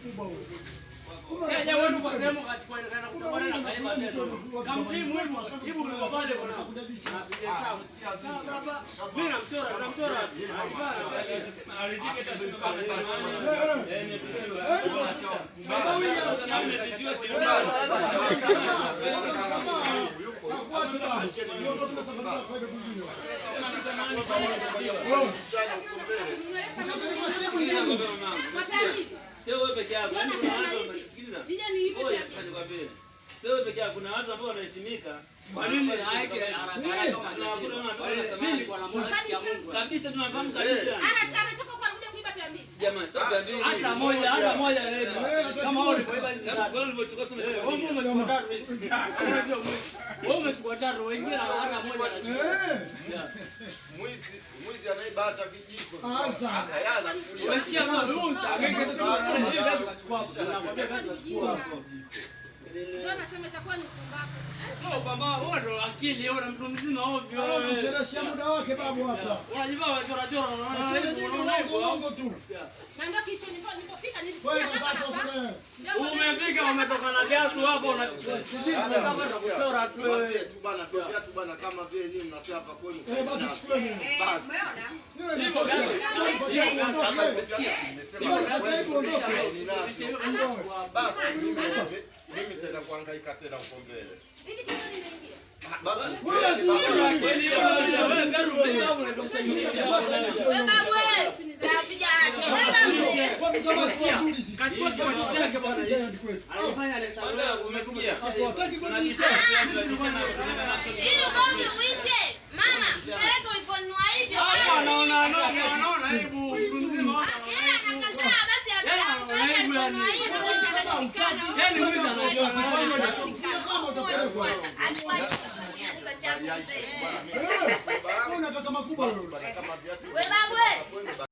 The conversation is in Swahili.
mkubwa huyo. Sasa wewe kwa sehemu kachukua kana kuchukua na kaima tena. Kamtimu hivi kwa pale kuna. Napiga sawa. Mimi namchora. Alizike tatu kama ni vitendo. Baba huyu amepitiwa silibani. Sio wewe peke yako. Sikiliza. Sio wewe peke yako, kuna watu ambao wanaheshimika. Kwa nini haike haraka kama hakuna mtu mimi kwa namuona ya Mungu. Kabisa tunafahamu kabisa. Anatoka kwa kuja kuiba pia mbili. Jamaa sio pia hata moja kama wao walipoiba hizo tatu. Wao walipochukua sio wewe umechukua tatu hizi. Kama sio mwizi. Wewe umechukua tatu wengine hata moja anachukua. Mwizi anaiba hata kijiko. Sasa. Unasikia kama ruhusa akeke sio anachukua. Anakwambia kazi anachukua. Ndio anasema itakuwa ni upumbavu. Sio upumbavu, wewe ndo akili, wewe mtu mzima ovyo. Anachelewesha muda wake babu hapa. Unajivaa wachora unaona uongo tu. Na ndio kicho nilipofika Wewe nilifika sasa kule. umefika umetoka na viatu hapo na sisi tunataka kuchora tu wewe. Tu bana kama vile nini mnasema hapa kwenu. Basi chukua nini? Basi. Basi mimi tena kuhangaika tena uko mbele. hivi kicho ninaingia. Basi Unataka makubwa wewe. kama viatu.